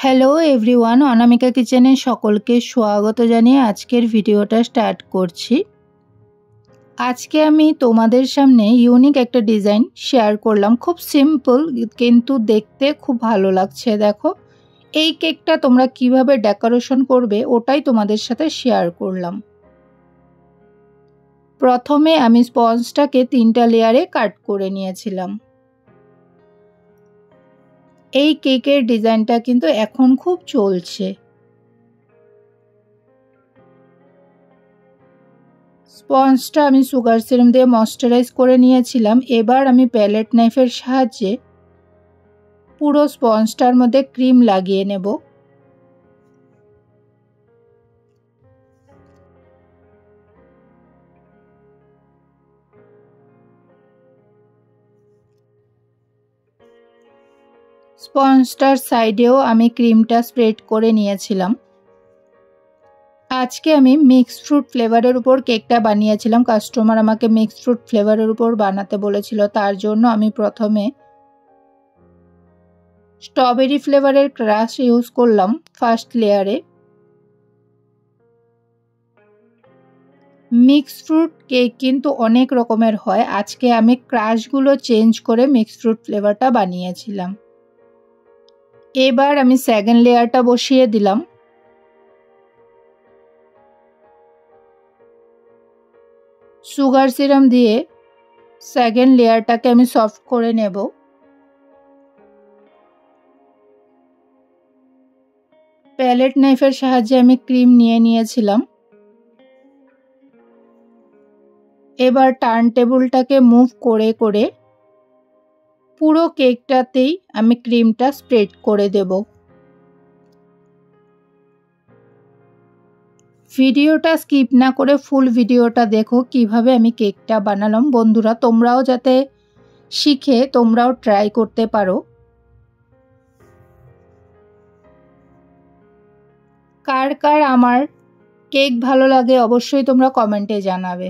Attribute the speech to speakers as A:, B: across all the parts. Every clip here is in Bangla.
A: হ্যালো এভরিওয়ান, অনামিকা কিচেনে সকলকে স্বাগত জানিয়ে আজকের ভিডিওটা স্টার্ট করছি। আজকে আমি তোমাদের সামনে ইউনিক একটা ডিজাইন শেয়ার করলাম। খুব সিম্পল কিন্তু দেখতে খুব ভালো লাগছে। দেখো এই কেকটা তোমরা কিভাবে ডেকোরেশন করবে ওটাই তোমাদের সাথে শেয়ার করলাম। প্রথমে আমি স্পঞ্জটাকে 3টা লেয়ারে কাট করে নিয়েছিলাম। এই কেকের ডিজাইনটা কিন্তু এখন খুব চলছে। স্পঞ্জটা আমি সুগার সিরাম দিয়ে ময়েশ্চারাইজ করে নিয়েছিলাম। এবার আমি প্যালেট নাইফের সাহায্যে পুরো স্পঞ্জটার মধ্যে ক্রিম লাগিয়ে নেব। স্পঞ্জটার সাইডেও আমি ক্রিমটা স্প্রেড করে নিয়েছিলাম। আজকে আমি মিক্সড ফ্রুট ফ্লেভারের উপর কেকটা বানিয়েছিলাম। কাস্টমার আমাকে মিক্সড ফ্রুট ফ্লেভারের উপর বানাতে বলেছিল, তার জন্য আমি প্রথমে স্ট্রবেরি ফ্লেভারের ক্রাশ ইউজ করলাম ফার্স্ট লেয়ারে। মিক্সড ফ্রুট কেক কিন্তু অনেক রকমের হয়, আজকে আমি ক্রাশগুলো চেঞ্জ করে মিক্সড ফ্রুট ফ্লেভারটা বানিয়েছিলাম। এবার আমি সেকেন্ড লেয়ারটা বসিয়ে দিলাম। সুগার সিরাম দিয়ে সেকেন্ড লেয়ারটাকে আমি সফট করে নেব। প্যালেট নাইফের সাহায্যে আমি ক্রিম নিয়ে নিয়েছিলাম। এবার টার্ন টেবিলটাকে মুভ করে করে পুরো কেকটাতেই আমি ক্রিমটা স্প্রেড করে দেব। ভিডিওটা স্কিপ না করে ফুল ভিডিওটা দেখো কিভাবে আমি কেকটা বানালাম। বন্ধুরা তোমরাও যাতে শিখে তোমরাও ট্রাই করতে পারো। কার কার আমার কেক ভালো লাগে অবশ্যই তোমরা কমেন্টে জানাবে।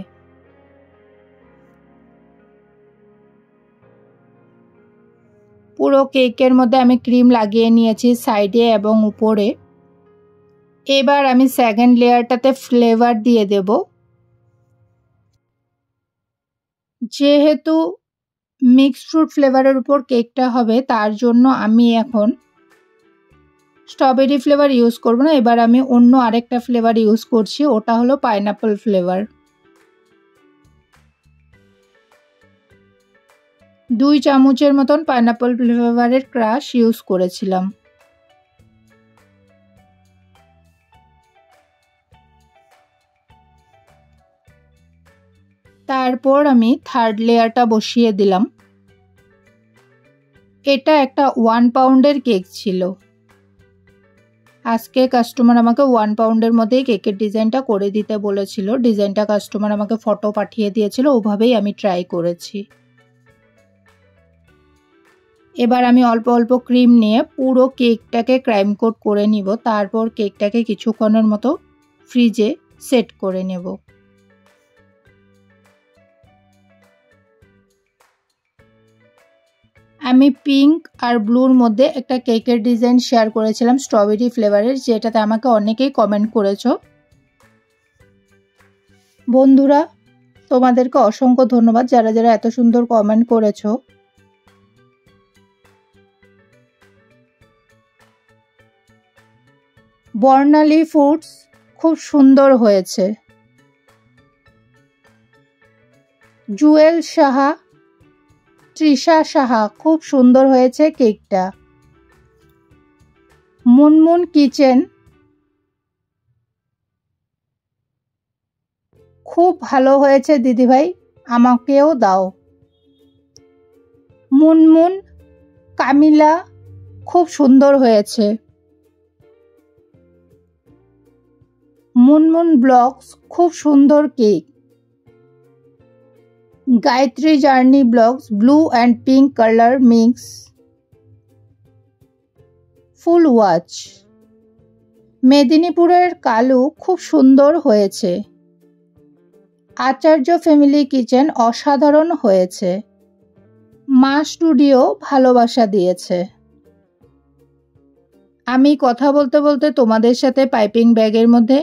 A: পুরো কেকের মধ্যে আমি ক্রিম লাগিয়ে নিয়েছি সাইডে এবং উপরে। এবার আমি সেকেন্ড লেয়ারটাতে ফ্লেভার দিয়ে দেব। যেহেতু মিক্সড ফ্রুট ফ্লেভারের উপর কেকটা হবে তার জন্য আমি এখন স্ট্রবেরি ফ্লেভার ইউজ করব না। এবার আমি অন্য আরেকটা ফ্লেভার ইউজ করছি, ওটা হলো পাইনাপল ফ্লেভার। 2 চামচের মতন পাইনাপল ফ্লেভারের ক্রাশ ইউজ করেছিলাম। তারপর আমি থার্ড লেয়ারটা বসিয়ে দিলাম। এটা একটা 1 পাউন্ডের কেক ছিল। আজকে কাস্টমার আমাকে 1 পাউন্ডের মধ্যেই কেকের ডিজাইনটা করে দিতে বলেছিল। ডিজাইনটা কাস্টমার আমাকে ফটো পাঠিয়ে দিয়েছিল, ওভাবেই আমি ট্রাই করেছি। এবার আমি অল্প অল্প ক্রিম নিয়ে পুরো কেকটাকে ক্রাইম কোট করে নিব। তারপর কেকটাকে কিছুক্ষণের মতো ফ্রিজে সেট করে নেব। আমি পিঙ্ক আর ব্লুর মধ্যে একটা কেকের ডিজাইন শেয়ার করেছিলাম স্ট্রবেরি ফ্লেভারের, যেটাতে আমাকে অনেকেই কমেন্ট করেছো। বন্ধুরা তোমাদেরকে অসংখ্য ধন্যবাদ যারা যারা এত সুন্দর কমেন্ট করেছো। বর্ণালী ফুডস খুব সুন্দর হয়েছে। জুয়েল সাহা, তৃষা সাহা, খুব সুন্দর হয়েছে কেকটা। মুনমুন কিচেন, খুব ভালো হয়েছে দিদিভাই, আমাকেও দাও। মুনমুন কামিলা, খুব সুন্দর হয়েছে। মুনমুন ব্লগস, খুব সুন্দর cake. Gayatri journey blogs, blue and pink colour mix, full watch. মেদিনীপুরের কালু, খুব সুন্দর হয়েছে। আচার্য ফ্যামিলি কিচেন, অসাধারণ হয়েছে। মা স্টুডিও ভালোবাসা দিয়েছে। আমি কথা বলতে বলতে তোমাদের সাথে পাইপিং ব্যাগের মধ্যে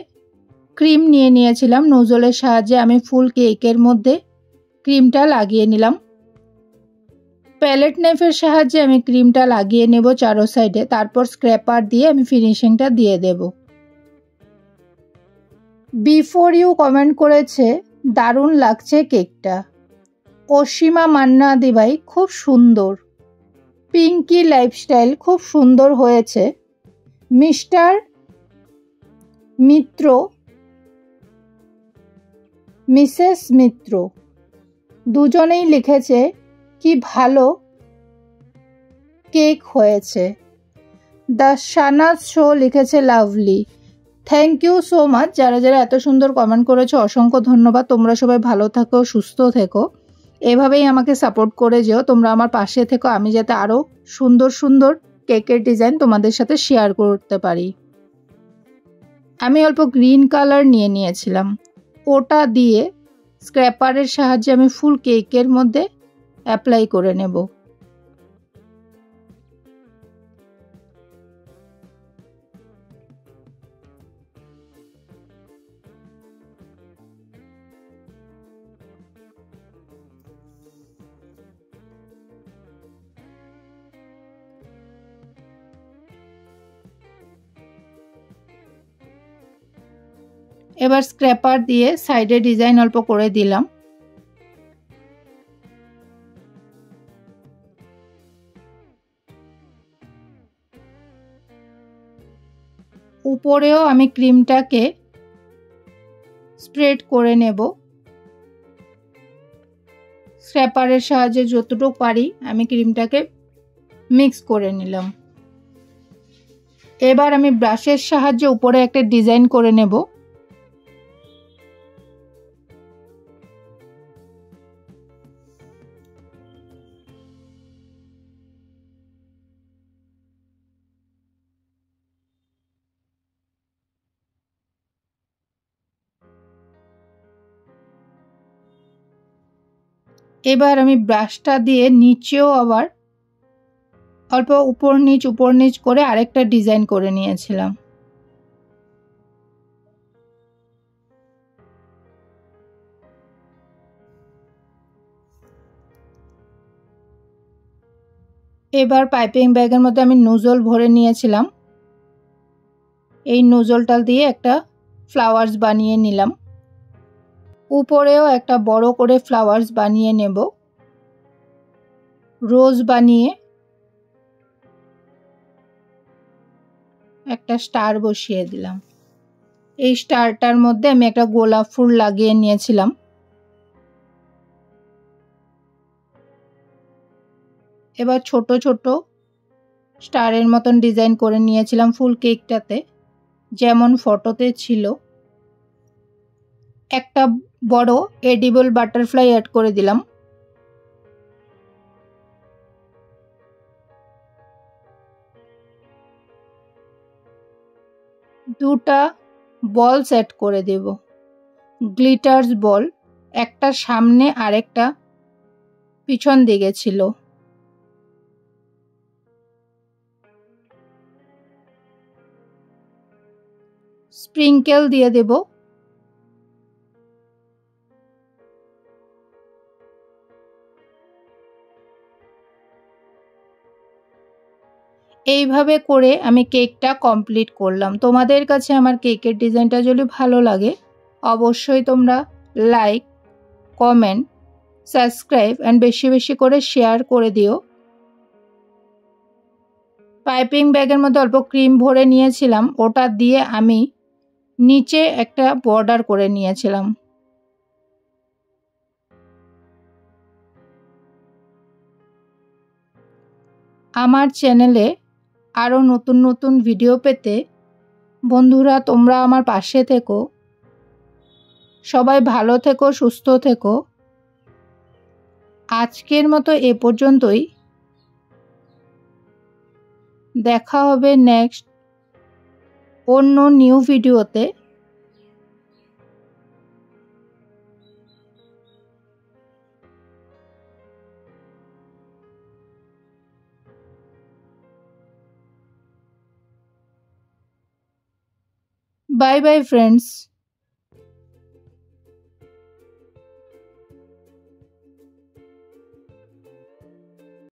A: ক্রিম নিয়ে নিয়েছিলাম। নোজলের সাহায্যে আমি ফুল কেকের মধ্যে ক্রিমটা লাগিয়ে নিলাম। প্যালেট নাইফের সাহায্যে আমি ক্রিমটা লাগিয়ে নেব চারো সাইডে, তারপর স্ক্র্যাপার দিয়ে আমি ফিনিশিংটা দিয়ে দেব। বিফোর ইউ কমেন্ট করেছে দারুণ লাগছে কেকটা। অসীমা মান্না দিভাই খুব সুন্দর। পিঙ্কি লাইফস্টাইল খুব সুন্দর হয়েছে। মিস্টার মিত্র, মিসেস মিত্র দুজনেই লিখেছে কি ভালো কেক হয়েছে। দ্য শানাজ শো লিখেছে lovely. Thank you so much যারা যারা এত সুন্দর কমেন্ট করেছো, অসংখ্য ধন্যবাদ। তোমরা সবাই ভালো থাকো, সুস্থ থেকো, এভাবেই আমাকে সাপোর্ট করে যেও। তোমরা আমার পাশে থেকো, আমি যাতে আরও সুন্দর সুন্দর কেকের ডিজাইন তোমাদের সাথে শেয়ার করতে পারি। আমি অল্প গ্রিন কালার নিয়ে নিয়েছিলাম, ওটা দিয়ে স্ক্র্যাপারের সাহায্যে আমি ফুল কেকের মধ্যে অ্যাপ্লাই করে নেব। এবার স্ক্র্যাপার দিয়ে সাইডে ডিজাইন অল্প করে দিলাম। উপরেও আমি ক্রিমটাকে স্প্রেড করে নেব। স্ক্র্যাপারের সাহায্যে যতটুকু পারি আমি ক্রিমটাকে মিক্স করে নিলাম। এবার আমি ব্রাশের সাহায্যে উপরে একটা ডিজাইন করে নেব। এবার আমি ব্রাশটা দিয়ে নিচেও আবার অল্প উপর নিচ করে আরেকটা ডিজাইন করে নিয়েছিলাম। এবার পাইপিং ব্যাগের মধ্যে আমি নোজল ভরে নিয়েছিলাম, এই নোজলটা দিয়ে একটা ফ্লাওয়ার্স বানিয়ে নিলাম। উপরেও একটা বড় করে ফ্লাওয়ার্স বানিয়ে নেব। রোজ বানিয়ে একটা স্টার বসিয়ে দিলাম। এই স্টারটার মধ্যে আমি একটা গোলাপ ফুল লাগিয়ে নিয়েছিলাম। এবার ছোট ছোট স্টারের মতন ডিজাইন করে নিয়েছিলাম ফুল কেকটাতে, যেমন ফটোতে ছিল। একটা বড় এডিবল বাটারফ্লাই অ্যাড করে দিলাম। দুটা বলস অ্যাড করে দেব, গ্লিটার্স বল। একটা সামনে আর একটা পিছন দিকে ছিল। স্প্রিঙ্কেল দিয়ে দেব। এইভাবে করে আমি কেকটা কমপ্লিট করলাম। তোমাদের কাছে আমার কেকের ডিজাইনটা যদি ভালো লাগে অবশ্যই তোমরা লাইক, কমেন্ট, সাবস্ক্রাইব অ্যান্ড বেশি বেশি করে শেয়ার করে দিও। পাইপিং ব্যাগের মধ্যে অল্প ক্রিম ভরে নিয়েছিলাম, ওটা দিয়ে আমি নিচে একটা বর্ডার করে নিয়েছিলাম। আমার চ্যানেলে আরও নতুন নতুন ভিডিও পেতে বন্ধুরা তোমরা আমার পাশে থেকো। সবাই ভালো থেকো, সুস্থ থেকো। আজকের মতো এ পর্যন্তই। দেখা হবে নেক্সট অন্য নিউ ভিডিওতে। Bye bye friends.